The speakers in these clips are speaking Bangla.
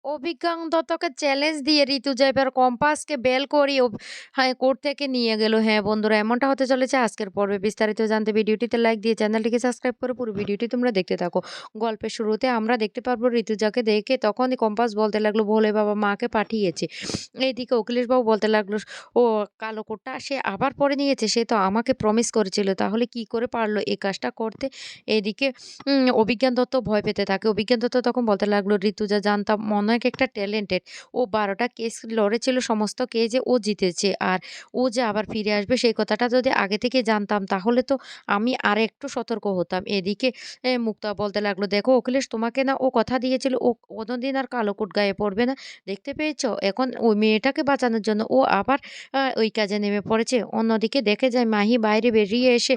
অভিজ্ঞান দত্তকে চ্যালেঞ্জ দিয়ে ঋতুজা এবার কম্পাসকে বেল করিয়ে হ্যাঁ, কোর্ট থেকে নিয়ে গেল। হ্যাঁ, বন্ধুরা এমনটা হতে চলেছে আজকের পর্বে। বিস্তারিত জানতে ভিডিওটিতে লাইক দিয়ে চ্যানেলটিকে সাবস্ক্রাইব করে পুরো ভিডিওটি তোমরা দেখতে থাকো। গল্পের শুরুতে আমরা দেখতে পারবো ঋতুজাকে দেখে তখনই কম্পাস বলতে লাগলো, "ভোলে বাবা মাকে পাঠিয়েছে।" এইদিকে অখিলেশবাবু বলতে লাগলো, "ও কালো কোটটা সে আবার পরে নিয়েছে। সে তো আমাকে প্রমিস করেছিল। তাহলে কি করে পারল এই কাজটা করতে?" এদিকে অভিজ্ঞান দত্ত ভয় পেতে থাকে। অভিজ্ঞান দত্ত তখন বলতে লাগলো, "ঋতুজা জানতাম অনেক একটা ট্যালেন্টেড। ও ১২ টা কেস লড়েছিল, সমস্ত কেসে ও জিতেছে। আর ও যে আবার ফিরে আসবে সেই কথাটা যদি আগে থেকে জানতাম তাহলে তো আমি আরেকটু সতর্ক হতাম।" এদিকে মুক্তা বলতে লাগলো, "দেখো অখিলেশ তোমাকে না ও কথা দিয়েছিল ও কোনোদিন আর কালো কোট গায়ে পড়বে না। দেখতে পেয়েছ? এখন ওই মেয়েটাকে বাঁচানোর জন্য ও আবার ওই কাজে নেমে পড়েছে।" অন্যদিকে দেখে যায় মাহি বাইরে বেরিয়ে এসে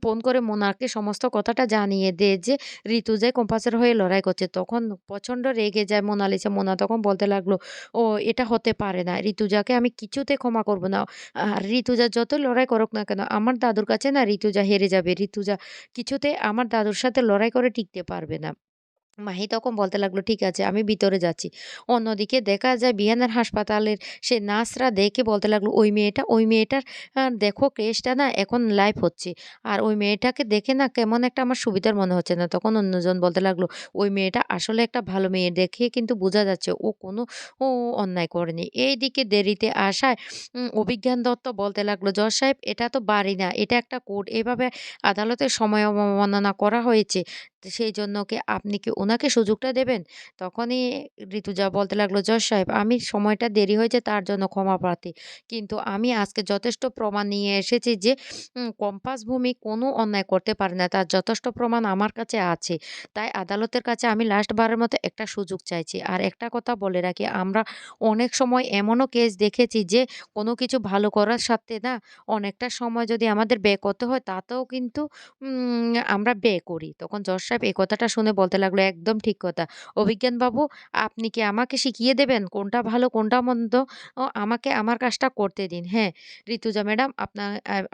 ফোন করে মোনাকে সমস্ত কথাটা জানিয়ে দেয় যে ঋতুজা কম্পাসের হয়ে লড়াই করছে। তখন প্রচণ্ড রেগে যায় মোনালিসা। মোনা তখন বলতে লাগলো, "ও এটা হতে পারে না। ঋতুজাকে আমি কিছুতে ক্ষমা করব না। আর ঋতুজা যতই লড়াই করুক না কেন, আমার দাদুর কাছে না ঋতুজা হেরে যাবে। ঋতুজা কিছুতে আমার দাদুর সাথে লড়াই করে টিকতে পারবে না।" মাহি তখন বলতে লাগলো, "ঠিক আছে, আমি ভিতরে যাচ্ছি।" অন্যদিকে দেখা যায় বিহানের হাসপাতালের সে নার্সরা দেখে বলতে লাগলো, ওই মেয়েটার দেখো কেসটা না এখন লাইভ হচ্ছে। আর ওই মেয়েটাকে দেখে না কেমন একটা আমার সুবিধার মনে হচ্ছে না।" তখন অন্যজন বলতে লাগলো, "ওই মেয়েটা আসলে একটা ভালো মেয়ে। দেখে কিন্তু বোঝা যাচ্ছে ও কোনো ও অন্যায় করেনি।" এইদিকে দেরিতে আসায় অভিজ্ঞান দত্ত বলতে লাগলো, "জজ সাহেব এটা তো বাড়ি না, এটা একটা কোর্ট। এভাবে আদালতের সময় অবমাননা করা হয়েছে। তো সেইজন্য আপনি কি উনাকে সুযোগটা দেবেন?" তখনই ঋতুজা বলতে লাগলো, "জজ সাহেব আমি সময়টা দেরি হয়েছে তার জন্য ক্ষমা প্রার্থী। কিন্তু আমি আজকে যথেষ্ট প্রমাণ নিয়ে এসেছি যে কম্পাস ভূমি কোনো অন্যায় করতে পারে না। তার যথেষ্ট প্রমাণ আমার কাছে আছে। তাই আদালতের কাছে আমি লাস্ট বারের মতো একটা সুযোগ চাইছি। আর একটা কথা বলে রাখি, আমরা অনেক সময় এমনও কেস দেখেছি যে কোনো কিছু ভালো করার সাথে না অনেকটা সময় যদি আমাদের ব্যয় করতে হয় তাতেও কিন্তু আমরা ব্যয় করি।" তখন জজ সাহেব এই কথাটা শুনে বলতে লাগলো, "একদম ঠিক কথা। অভিজ্ঞান বাবু আপনি কি আমাকে শিখিয়ে দেবেন কোনটা ভালো কোনটা মন্দ? আমাকে আমার কাজটা করতে দিন। হ্যাঁ, ঋতুজা ম্যাডাম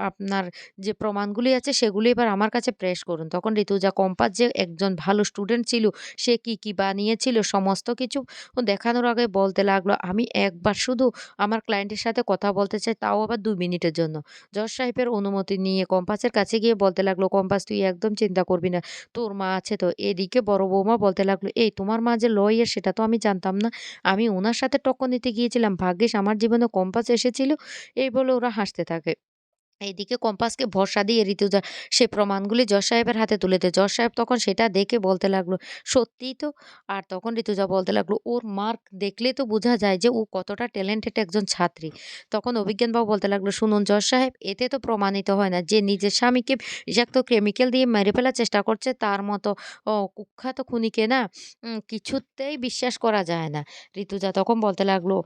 আপনার যে প্রমাণগুলি আছে সেগুলি এবার আমার কাছে পেশ করুন।" তখন ঋতুজা কম্পাস যে একজন ভালো স্টুডেন্ট ছিল, সে কি বানিয়েছিল সমস্ত কিছু দেখানোর আগে বলতে লাগলো, "আমি একবার শুধু আমার ক্লায়েন্টের সাথে কথা বলতে চাই, তাও আবার ২ মিনিটের জন্য।" জজ সাহেবের অনুমতি নিয়ে কম্পাসের কাছে গিয়ে বলতে লাগলো, "কম্পাস তুই একদম চিন্তা করবি না। তোর মা আছে তো।" এদিকে বড় বৌমা বলতে লাগলো, "এই তোমার মা যে লয়ার সেটা তো আমি জানতাম না। আমি উনার সাথে টক্কর নিতে গিয়েছিলাম। ভাগ্যিস আমার জীবনে কম্পাস এসেছিল।" এই বলে ওরা হাসতে থাকে। এইদিকে কম্পাসকে ভরসা দিয়ে ঋতুজা সে প্রমাণগুলি জজ সাহেবের হাতে তুলে দেয়। জজ সাহেব তখন সেটা দেখে বলতে লাগলো, "সত্যিই তো?" আর তখন ঋতুজা বলতে লাগলো, "ওর মার্ক দেখলে তো বোঝা যায় যে ও কতটা ট্যালেন্টেড একজন ছাত্রী।" তখন অভিজ্ঞানবাবু বলতে লাগলো, "শুনুন জজ সাহেব, এতে তো প্রমাণিত হয় না যে নিজের স্বামীকে বিষাক্ত কেমিক্যাল দিয়ে মেরে ফেলার চেষ্টা করছে তার মতো কুখ্যাত খুনিকে না কিছুতেই বিশ্বাস করা যায় না।" ঋতুজা তখন বলতে লাগলো,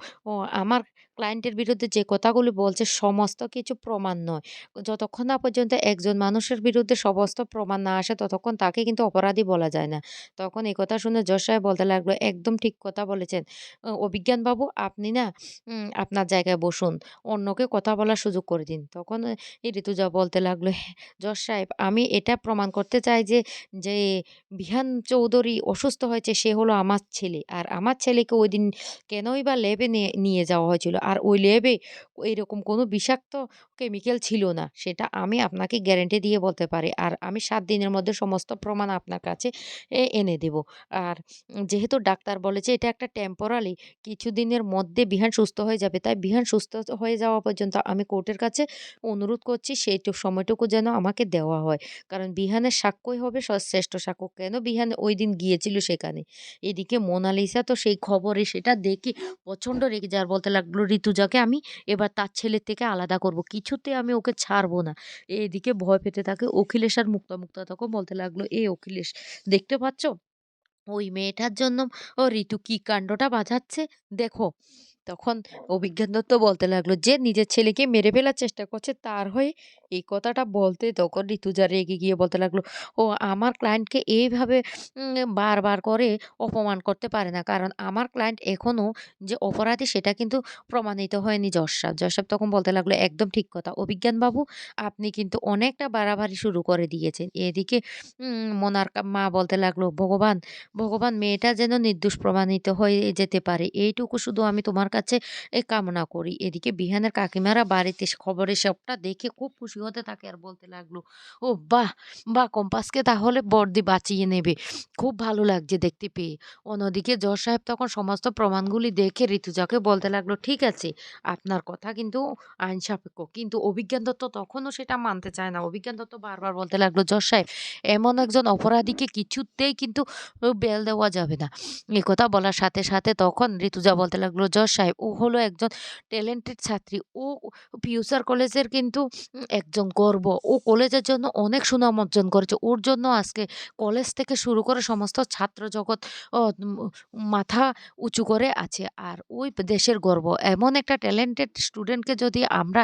আমার ক্লায়েন্টের বিরুদ্ধে যে কথাগুলি বলছে সমস্ত কিছু প্রমাণ নয়। যতক্ষণ না পর্যন্ত একজন মানুষের বিরুদ্ধে সমস্ত প্রমাণ না আসে ততক্ষণ তাকে কিন্তু অপরাধী বলা যায় না।" তখন এই কথা শুনে জজ সাহেব বলতে লাগলো, "একদম ঠিক কথা বলেছেন। অভিজ্ঞান বাবু আপনি না আপনার জায়গায় বসুন। অন্যকে কথা বলার সুযোগ করে দিন।" তখন এই ঋতুজা বলতে লাগলো, "হ্যাঁ, জজ সাহেব আমি এটা প্রমাণ করতে চাই যে, যে বিহান চৌধুরী অসুস্থ হয়েছে সে হলো আমার ছেলে। আর আমার ছেলেকে ঐদিন কেনই বা ল্যাবে নিয়ে যাওয়া হয়েছিল। আর ওই ল্যাবে এরকম কোনো বিষাক্ত কেমিক্যাল ছিল না। সেটা আমি আপনাকে গ্যারান্টি দিয়ে বলতে পারি। আর আমি ৭ দিনের মধ্যে সমস্ত প্রমাণ আপনার কাছে এনে দেব। আর যেহেতু ডাক্তার বলেছে এটা একটা টেম্পোরারি কিছুদিনের মধ্যে বিহান সুস্থ হয়ে যাবে। তাই বিহান সুস্থ হয়ে যাওয়া পর্যন্ত আমি কোর্টের কাছে অনুরোধ করছি সময়টুকু যেন আমাকে দেওয়া হয়। কারণ বিহানের সাক্ষ্যই হবে শ্রেষ্ঠ সাক্ষ্য। কেন বিহান ঐদিন গিয়েছিল সেখানে। এদিকে মোনালিসা তো সেই খবরে সেটা দেখে প্রচণ্ড রেগে যায় আর বলতে লাগলো, "ঋতুজাকে আমি এবার তার ছেলের থেকে আলাদা করব। কিছুতে আমি ওকে ছাড়বো না।" এদিকে ভয় পেতে থাকে অখিলেশ আর মুক্তা। মুক্তা তখন বলতে লাগলো, অখিলেশ দেখতে পাচ্ছ? ওই মেয়েটার জন্য ঋতু কি কাণ্ডটা বাজাচ্ছে দেখো।" তখন অভিজ্ঞান দত্ত বলতে লাগলো, "যে নিজের ছেলেকে মেরে ফেলার চেষ্টা করছে তার হয়ে এই কথাটা বলতে তখন ঋতুজা রেগে গিয়ে বলতে লাগলো, "ও আমার ক্লায়েন্টকে এইভাবে বারবার করে অপমান করতে পারে না। কারণ আমার ক্লায়েন্ট এখনো যে অপরাধী সেটা কিন্তু প্রমাণিত হয়নি যশ সাহেব।" যশ সাহেব তখন বলতে লাগলো, "একদম ঠিক কথা। অভিজ্ঞান বাবু আপনি কিন্তু অনেকটা বাড়াবাড়ি শুরু করে দিয়েছেন।" এদিকে মোনার মা বলতে লাগলো, "ভগবান, ভগবান মেয়েটা যেন নির্দোষ প্রমাণিত হয়ে যেতে পারে। এইটুকু শুধু আমি তোমার কাছে কামনা করি।" এদিকে বিহানের কাকিমারা বাড়িতে খবরের সবটা দেখে খুব খুশি হতে থাকে আর বলতে লাগলো, "ও বাহ! বাহ! কম্পাসকে তাহলে বর্দি বাঁচিয়ে নেবে। খুব ভালো লাগছে দেখতে পেয়ে।" অন্যদিকে জজ সাহেব তখন সমস্ত প্রমাণগুলি দেখে ঋতুজাকে বলতে লাগলো, "ঠিক আছে, আপনার কথা কিন্তু আইন সাপেক্ষ।" কিন্তু অভিজ্ঞান দত্ত তখনও সেটা মানতে চায় না। অভিজ্ঞান দত্ত বারবার বলতে লাগলো, "জজ সাহেব, এমন একজন অপরাধীকে কিছুতেই কিন্তু বেল দেওয়া যাবে না।" একথা বলার সাথে, সাথে তখন ঋতুজা বলতে লাগলো, "জজ সাহেব, ও হলো একজন ট্যালেন্টেড ছাত্রী। ও ফিউচার কলেজের কিন্তু একজন গর্ব। ও কলেজের জন্য অনেক সুনাম অর্জন করেছে। ওর জন্য আজকে কলেজ থেকে শুরু করে সমস্ত ছাত্র জগৎ অ উম মাথা উঁচু করে আছে। আর ওই দেশের গর্ব। এমন একটা ট্যালেন্টেড স্টুডেন্টকে যদি আমরা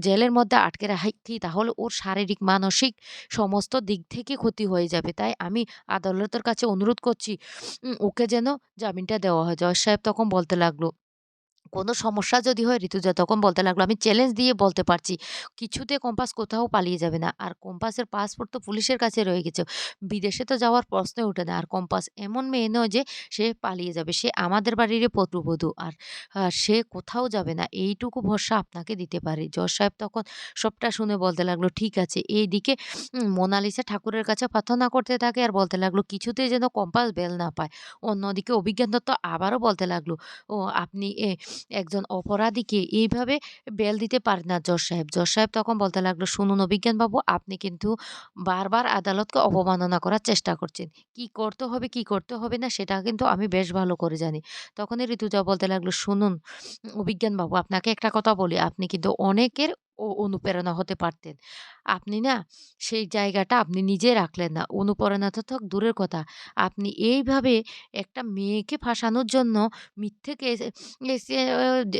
জেলের মধ্যে আটকে রাখি তাহলে ওর শারীরিক, মানসিক সমস্ত দিক থেকে ক্ষতি হয়ে যাবে। তাই আমি আদালতের কাছে অনুরোধ করছি ওকে যেন জামিনটা দেওয়া হয়।" জজ সাহেব তখন বলতে লাগলো, কোনো সমস্যা যদি হয় ঋতুজা তখন বলতে লাগলো, "আমি চ্যালেঞ্জ দিয়ে বলতে পারছি, কিছুতে কম্পাস কোথাও পালিয়ে যাবে না। আর কম্পাসের পাসপোর্ট তো পুলিশের কাছে রয়ে গেছে। বিদেশে তো যাওয়ার প্রশ্নই ওঠে না। আর কম্পাস এমন মেয়ে নয় যে সে পালিয়ে যাবে। সে আমাদের বাড়িরই পুত্রবধূ। আর সে কোথাও যাবে না। এইটুকু ভরসা আপনাকে দিতে পারি।" জজ সাহেব তখন সবটা শুনে বলতে লাগলো, "ঠিক আছে।" এইদিকে মোনালিসা ঠাকুরের কাছে প্রার্থনা করতে থাকে আর বলতে লাগলো, "কিছুতেই যেন কম্পাস বেল না পায়।" অন্যদিকে অভিজ্ঞান দত্ত আবারও বলতে লাগলো, "ও আপনি একজন অপরাধীকে এইভাবে বেল দিতে পারেন না জজ সাহেব।" জজ সাহেব তখন বলতে লাগলো, "শুনুন অভিজ্ঞানবাবু, আপনি কিন্তু বারবার আদালতকে অবমাননা করার চেষ্টা করছেন। কি করতে হবে, কি করতে হবে না সেটা কিন্তু আমি বেশ ভালো করে জানি।" তখনই ঋতুজা বলতে লাগলো, "শুনুন অভিজ্ঞানবাবু, আপনাকে একটা কথা বলি, আপনি কিন্তু অনেকের অনুপ্রেরণা হতে পারতেন। আপনি না সেই জায়গাটা আপনি নিজে রাখলেন না। অনুপ্রেরণা তো দূরের কথা। আপনি এইভাবে একটা মেয়েকে ফাঁসানোর জন্য মিথ্যে এসে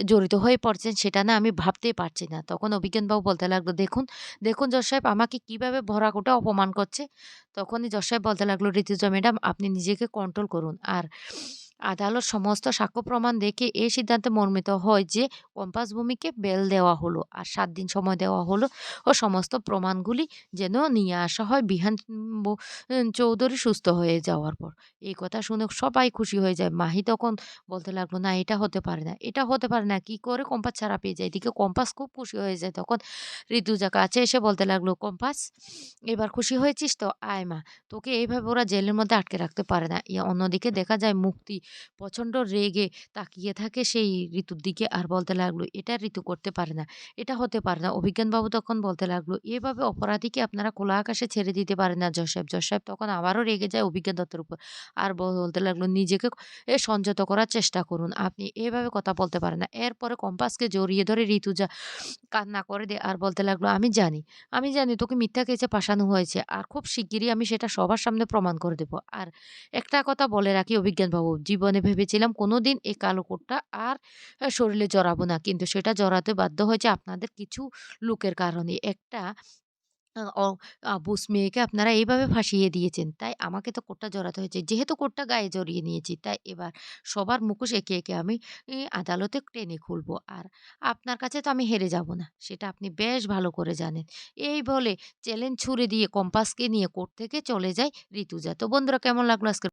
জড়িত হয়ে পড়ছেন সেটা না আমি ভাবতেই পারছি না।" তখন অভিজ্ঞানবাবু বলতে লাগলো, "দেখুন, দেখুন জজ সাহেব আমাকে কিভাবে ভরা-কোটা অপমান করছে।" তখনই জজ সাহেব বলতে লাগলো, "ঋতুজা ম্যাডাম আপনি নিজেকে কন্ট্রোল করুন।" আর আদালত সমস্ত সাক্ষ্য প্রমাণ দেখে এই সিদ্ধান্তে মর্মিত হয় যে কম্পাস ভূমিকে বেল দেওয়া হলো। আর ৭ দিন সময় দেওয়া হলো ও সমস্ত প্রমাণগুলি যেন নিয়ে আসা হয় বিহান চৌধুরী সুস্থ হয়ে যাওয়ার পর। এই কথা শুনে সবাই খুশি হয়ে যায়। মাহি তখন বলতে লাগলো, "না এটা হতে পারে না, এটা হতে পারে না। কি করে কম্পাস ছাড়া পেয়ে যায়?" এদিকে কম্পাস খুব খুশি হয়ে যায়। তখন ঋতুজা কাছে এসে বলতে লাগলো, "কম্পাস এবার খুশি হয়েছিস তো? আয় মা। তোকে এইভাবে ওরা জেলের মধ্যে আটকে রাখতে পারে না।" অন্যদিকে দেখা যায় মুক্তি প্রচণ্ড রেগে তাকিয়ে থাকে সেই ঋতুর দিকে আর বলতে লাগলো, "এটা ঋতু করতে পারে না। এটা হতে পারে না।" অভিজ্ঞানবাবু তখন বলতে লাগলো, "এভাবে অপরাধীকে আপনারা খোলা আকাশে ছেড়ে দিতে পারেন না জজ সাহেব।" জজ সাহেব তখন আবারও রেগে যায় অভিজ্ঞান দত্তের উপর। আর বলতে লাগলো, "নিজেকে সংযত করার চেষ্টা করুন। আপনি এভাবে কথা বলতে পারেন না।" এরপরে কম্পাসকে জড়িয়ে ধরে ঋতুজা কান্না করে দেয় আর বলতে লাগলো, "আমি জানি, আমি জানি তোকে মিথ্যা কেসে ফাঁসানো হয়েছে। আর খুব শিগগিরই আমি সেটা সবার সামনে প্রমাণ করে দেব। আর একটা কথা বলে রাখি অভিজ্ঞানবাবু, জীবনে ভেবেছিলাম কোনোদিন এই কালো কোটটা আর শরীরে জড়াবো না। কিন্তু সেটা জড়াতে বাধ্য হয়েছে আপনাদের কিছু লোকের কারণে। একটা আ অ বুঝ মেয়েকে আপনারা এইভাবে ফাঁসিয়ে দিয়েছেন। তাই আমাকে তো কোটটা জড়াতে হয়েছে। যেহেতু কোটটা গায়ে জড়িয়ে নিয়েছি, তাই এবার সবার মুখোশ এঁকে, এঁকে আমি আদালতে টেনে খুলবো। আর আপনার কাছে তো আমি হেরে যাব না। সেটা আপনি বেশ ভালো করে জানেন।" এই বলে চ্যালেঞ্জ ছুড়ে দিয়ে কম্পাসকে নিয়ে কোর্ট থেকে চলে যায় ঋতুজা। তো বন্ধুরা কেমন লাগলো আজকের